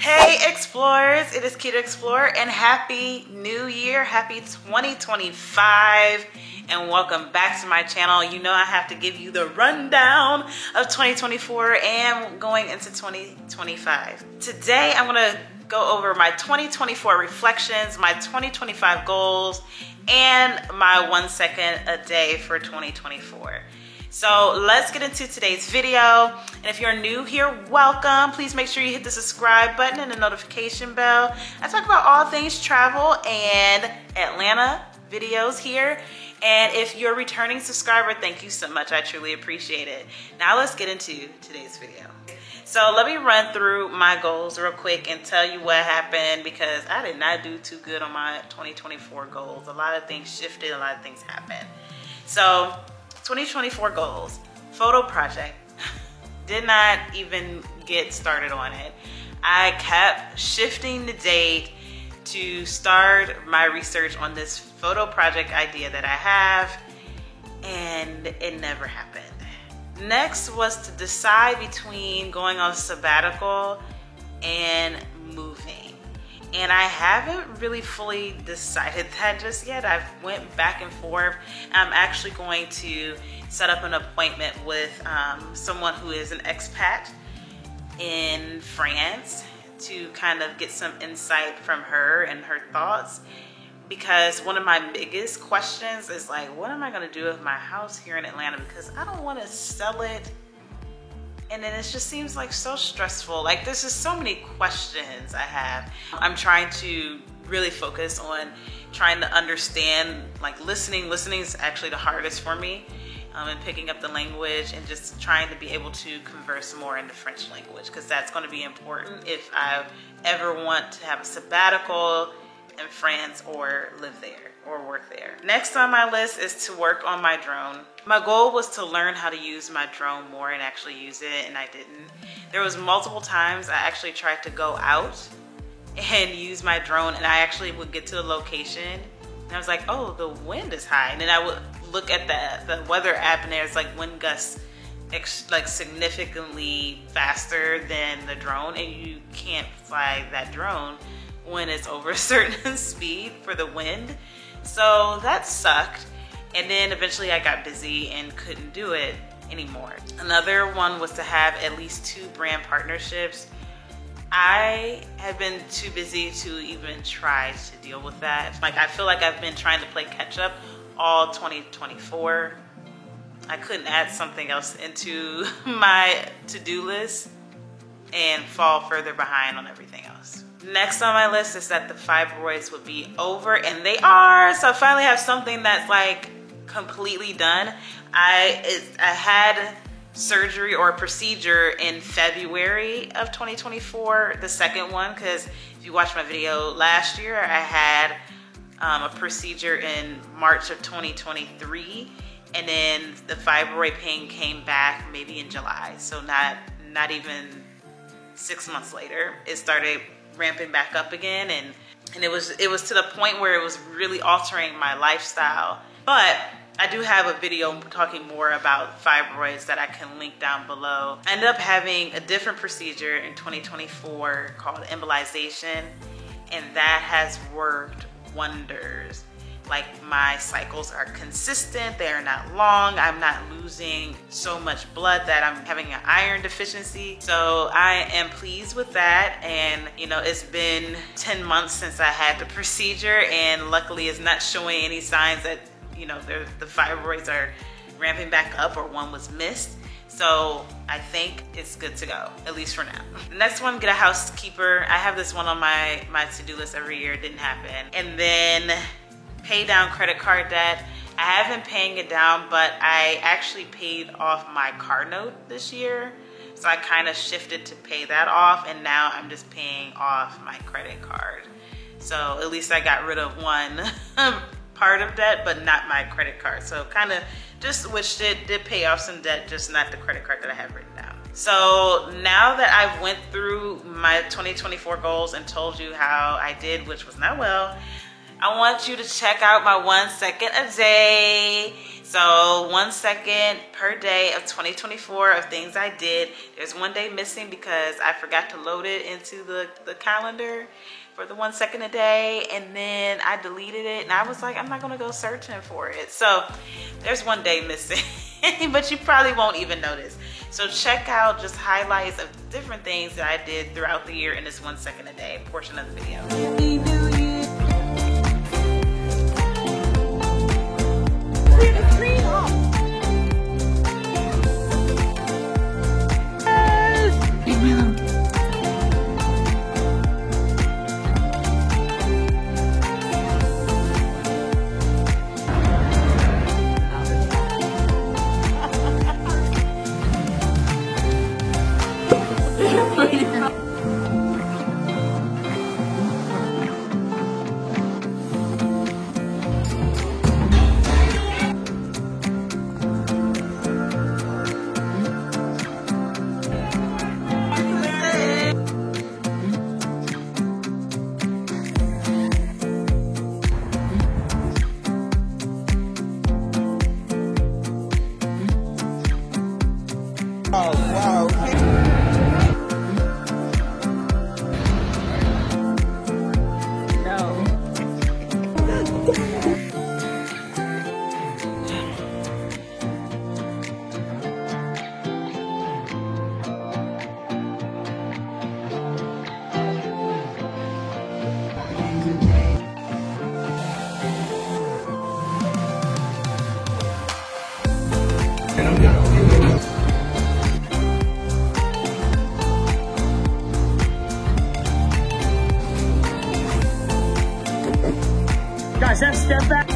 Hey explorers, it is Keita Explorer and happy new year, happy 2025, and welcome back to my channel. You know I have to give you the rundown of 2024 and going into 2025. Today I'm gonna go over my 2024 reflections, my 2025 goals, and my 1 second a day for 2024. So let's get into today's video. And if you're new here, welcome. Please make sure you hit the subscribe button and the notification bell. I talk about all things travel and Atlanta videos here. And if you're a returning subscriber, thank you so much. I truly appreciate it. Now let's get into today's video. So let me run through my goals real quick and tell you what happened, because I did not do too good on my 2024 goals. A lot of things shifted, a lot of things happened. So 2024 goals, photo project. Did not even get started on it. I kept shifting the date to start my research on this photo project idea that I have, and it never happened. Next was to decide between going on sabbatical and moving. And I haven't really fully decided that just yet. I've went back and forth. I'm actually going to set up an appointment with someone who is an expat in France to kind of get some insight from her and her thoughts. Because one of my biggest questions is like, what am I gonna do with my house here in Atlanta? Because I don't wanna sell it. And then it just seems like so stressful. Like there's just so many questions I have. I'm trying to really focus on trying to understand, like listening. Listening is actually the hardest for me, and picking up the language and just trying to be able to converse more in the French language, because that's going to be important if I ever want to have a sabbatical in France or live there or work there. Next on my list is to work on my drone. My goal was to learn how to use my drone more and actually use it, and I didn't. There was multiple times I actually tried to go out and use my drone, and I actually would get to the location and I was like, oh, the wind is high. And then I would look at the weather app, and there's like wind gusts like significantly faster than the drone, and you can't fly that drone when it's over a certain speed for the wind. So that sucked. And then eventually I got busy and couldn't do it anymore. Another one was to have at least 2 brand partnerships. I have been too busy to even try to deal with that. Like I feel like I've been trying to play catch up all 2024. I couldn't add something else into my to-do list and fall further behind on everything else. Next on my list is that the fibroids would be over, and they are. So I finally have something that's like completely done. I had surgery or procedure in February of 2024, the second one, because if you watched my video last year, I had a procedure in March of 2023, and then the fibroid pain came back maybe in July. So not even 6 months later, it started ramping back up again, and it was to the point where it was really altering my lifestyle. But I do have a video talking more about fibroids that I can link down below. I ended up having a different procedure in 2024 called embolization, and that has worked wonders. Like my cycles are consistent, they are not long, I'm not losing so much blood that I'm having an iron deficiency. So I am pleased with that, and you know, it's been 10 months since I had the procedure, and luckily it's not showing any signs that, you know, the fibroids are ramping back up or one was missed. So I think it's good to go, at least for now. The next one, get a housekeeper. I have this one on my to-do list every year, it didn't happen. And then pay down credit card debt. I have been paying it down, but I actually paid off my car note this year. So I kind of shifted to pay that off, and now I'm just paying off my credit card. So at least I got rid of one part of debt, but not my credit card. So kind of just switched it, did pay off some debt, just not the credit card that I have written down. So now that I've went through my 2024 goals and told you how I did, which was not well, I want you to check out my 1 second a day. So 1 second per day of 2024 of things I did. There's one day missing because I forgot to load it into the calendar for the 1 second a day, and then I deleted it and I was like, I'm not gonna go searching for it. So there's one day missing, but you probably won't even notice. So check out just highlights of different things that I did throughout the year in this 1 second a day portion of the video. Happy New Year. Oh, wow. Guys, let's step back.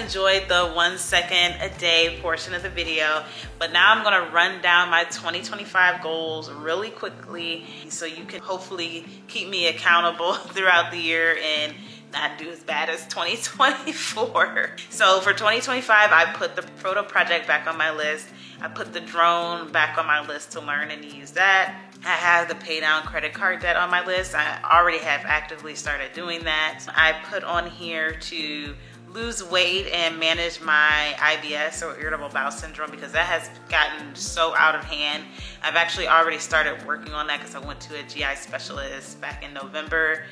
enjoyed the 1 second a day portion of the video, but now I'm gonna run down my 2025 goals really quickly so you can hopefully keep me accountable throughout the year and not do as bad as 2024. So for 2025, I put the proto project back on my list. I put the drone back on my list to learn and use that. I have the pay down credit card debt on my list. I already have actively started doing that. I put on here to lose weight and manage my IBS or irritable bowel syndrome because that has gotten so out of hand. I've actually already started working on that because I went to a GI specialist back in November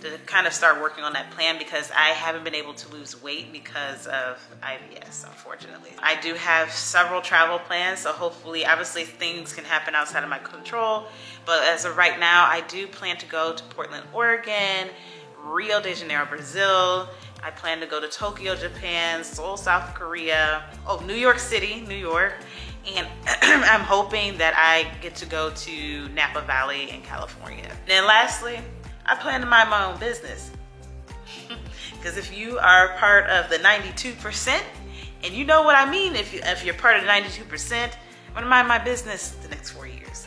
to kind of start working on that plan because I haven't been able to lose weight because of IBS, unfortunately. I do have several travel plans, so hopefully, obviously things can happen outside of my control, but as of right now, I do plan to go to Portland, Oregon, Rio de Janeiro, Brazil. I plan to go to Tokyo, Japan, Seoul, South Korea, New York City, New York, and I'm hoping that I get to go to Napa Valley in California. And then lastly, I plan to mind my own business. Because if you are part of the 92%, and you know what I mean, if you're part of the 92%, I'm gonna mind my business the next 4 years.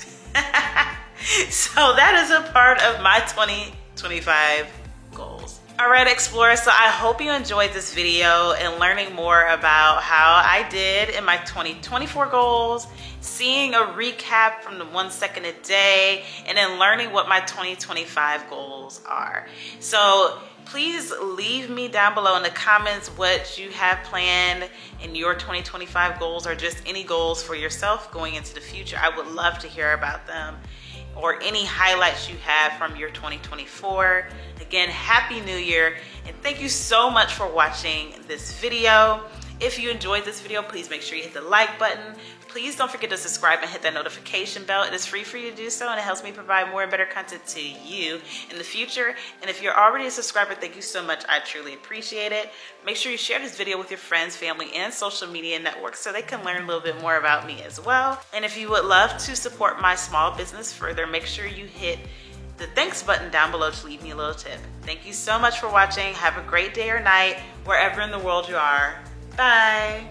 So that is a part of my 2025 goals. All right, Explorers, so I hope you enjoyed this video and learning more about how I did in my 2024 goals, seeing a recap from the 1 second a day, and then learning what my 2025 goals are. So please leave me down below in the comments what you have planned in your 2025 goals or just any goals for yourself going into the future. I would love to hear about them, or any highlights you have from your 2024. Again, Happy New Year, and thank you so much for watching this video. If you enjoyed this video, please make sure you hit the like button. Please don't forget to subscribe and hit that notification bell. It is free for you to do so, and it helps me provide more and better content to you in the future. And if you're already a subscriber, thank you so much. I truly appreciate it. Make sure you share this video with your friends, family, and social media networks so they can learn a little bit more about me as well. And if you would love to support my small business further, make sure you hit the thanks button down below to leave me a little tip. Thank you so much for watching. Have a great day or night wherever in the world you are. Bye.